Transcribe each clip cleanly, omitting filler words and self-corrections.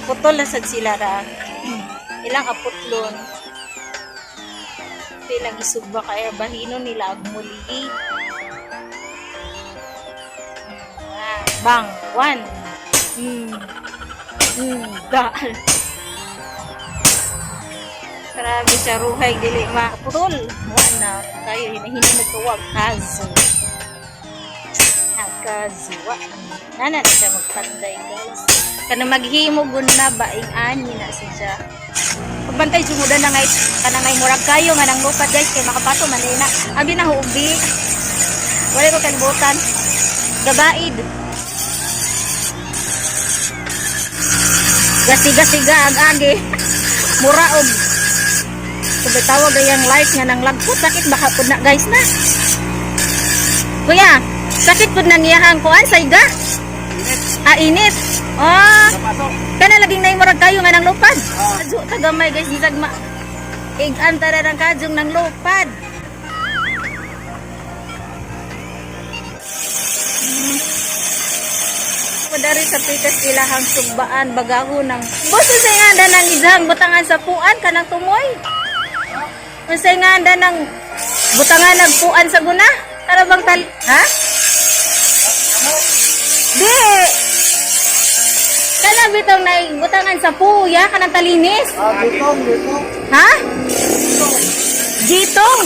Putol na sad sila ra. Ilang aputlon. Ilang isugba kaya bahino nila agmuli. Bang, one. Dahil. Grabe siya ruhay, dili makaputol. Wala kayo, hinahinay nagkawag. Kazo. Nagkazuwa. Nana na siya magpanday, guys. Kana maghimo na baing ani na siya. Pagbantay sumuda na ngay kanang murag kayo nga nang lupat, guys, kay makapato man na. Abi na hubi. Wala ko kalibutan. Gabaid. Gasiga-siga ag-agi. Muraog. Sabi tawag yung light nga nang lagpot. Sakit baka po na, guys, na. Kuya, sakit po nang iyahang kuan, sayga? Init. Kana laging na yung murag kayo nga nang lupad. Kadyo, tagamay, guys, di sagma. Ig-antara ng kadyong nang lupad. Dari sa pitas ilahang sugbaan bagaho ng boso sa nga anda ng izang butangan sa puan kanang tumoy. Unsay nga anda ng butangan nagpuan sa guna? Tara bang ha? Di. Kana bitong na butangan sa puya kanang talinis. Gitong. Ha? Gitong.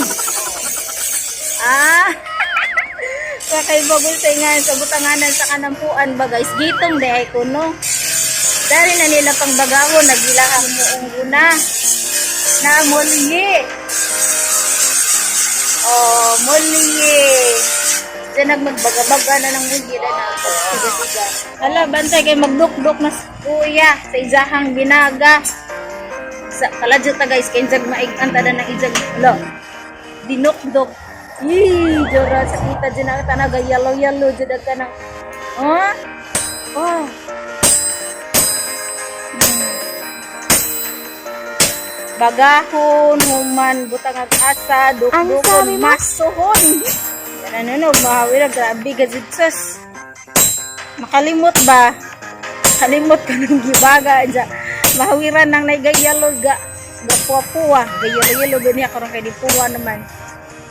Kay bagol sa nga sa butanganan sa kanampuan ba, guys, gitong dahay kuno. Dari na nila pang bagahon nagilahang muong guna na mulye. Mulye. Diyan nagmagbaga-baga na ng mulye na siga-siga. Hala, bantay kay magduk-duk na kuya sa izahang binaga. Sa kaladyo ta, guys, kay jag maig-anta na ng ijag. Hala, dinuk-duk. Jora sa kita dyan na tanaga yellow dyan ka ng bagahon, human, butang at asa, dukdukon, masuhon. Yan ano, mahawira, grabe gazitsos. Makalimot ba? Kalimot ka ng gibaga dyan. Mahawiran ng naigayalo ga puwa-puwa. Gayalo-yalo ganyan karon kay di puwa naman.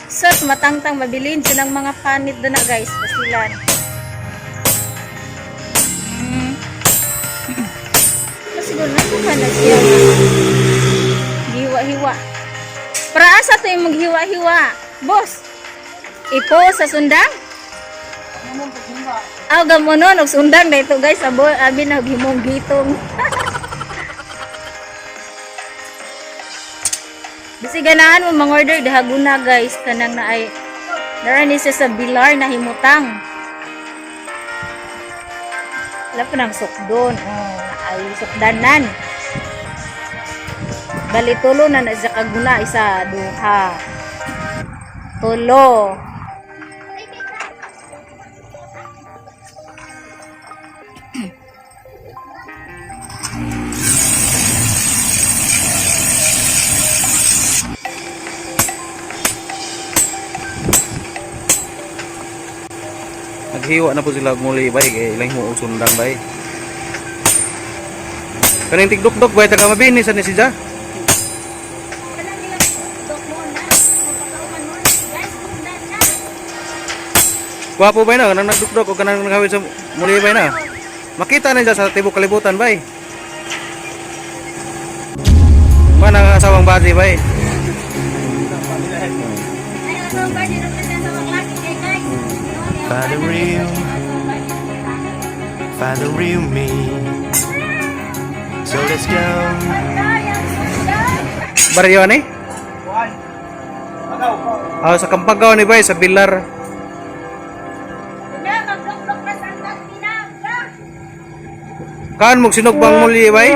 Sot, matangtang mabilin silang mga panit doon na, guys, pasilan. Siguro na ito na siya. Hiwa-hiwa. Para asa ito yung maghiwa-hiwa? Boss, ipo sa sundang? Gamonon, sundang na ito, guys. Abi na, himong gitong. Bisi ganahan mo mang-order dahaguna, guys, kanang na ay narani siya sa bilar na himutang. Wala pa ng sukdon. Ay sukdanan. Bali tulo na sa kaguna, isa, duha. Tulo. Naghiwa na po sila muli bay kay ilang mo sundang bay. Kaning tigduk-duk bay taga mabini sa ni siya. Wapo bay na kanang nagduk-duk o kanang naghawid sa muli bay na. Makita na sa tibok kalibutan bay. Manang asawang bati bay. Find the real me. So let's go. Baryo ni? Sa Kampagaw ni bay sa Bilar. Kaan mo sinog bang muli bay?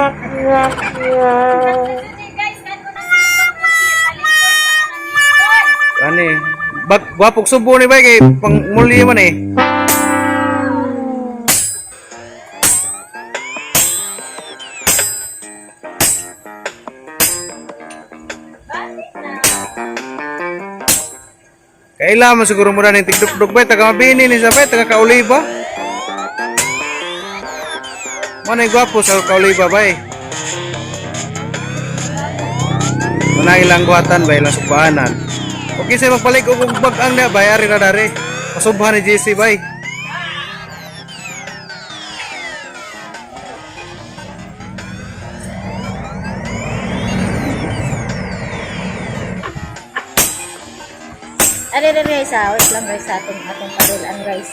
Kani wapok subo ni bay kay pang muli man eh. Kailangan siguro muna ng tigduk-duk bay taga mabini ni sabay taga Kauliba. Manay gwapo sa kauliba bay. Manay ilang guhatan bay, ilang subahanan. Okay say magpalig og bag-ang na bay, ari na dari. Pasubhan ni JC bay. Are guys, wait lang guys sa atong parilan guys.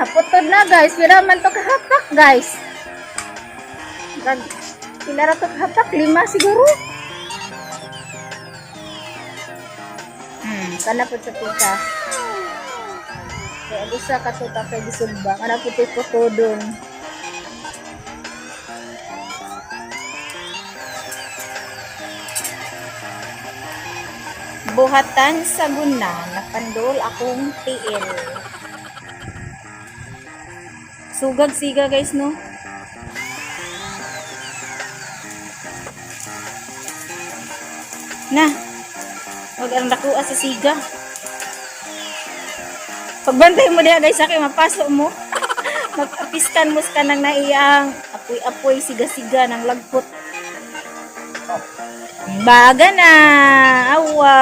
Putod na guys, pila man to kahapak guys. Pila ra to kahapak, 5 siguro. Kana po sa pika. Kaya gusto ka to kay gisubang. Ana po tay putodon. Buhatan sa guna, napandol akong tiil. Sugag siga guys no. Na. Wag ang nakuha sa siga. Pagbantay mo diha guys, kay mapasok mo. Mag-apiskan mo ka nang naiyang apoy-apoy siga-siga ng lagpot. Baga na. Awa.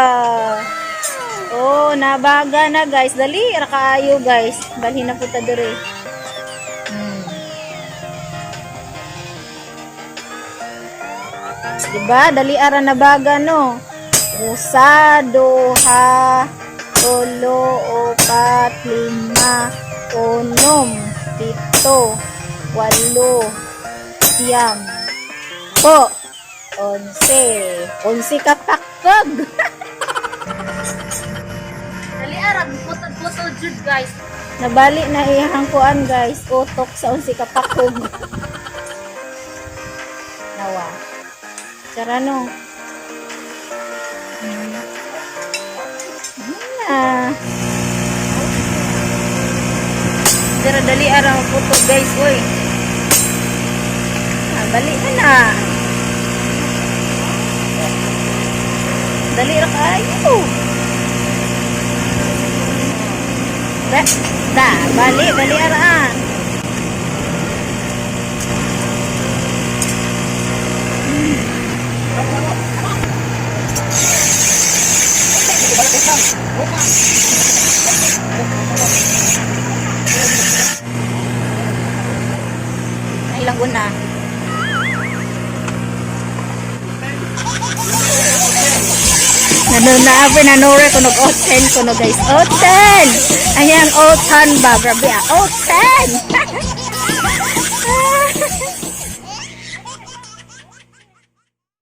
Oh, nabaga na guys. Dali ra kaayo guys. Dalhin na po ta dire. Diba? Dali ara nabaga no. Usa, duha, tulo, upat, 5, 6, 7, 8, 9, po. 11 kapakpag. Dali arab putod jud guys. Nabali na iyang kuan guys, utok sa 11 kapakpag. Nawa. Sarano. Dara dali arab putod guys, oy. Bali na. Dali ra kayo. Bali araan. Ay lago na. Nanore ko nag-oten ko no guys. Oten! Ayan, oten ba? Grabe ah. Oten!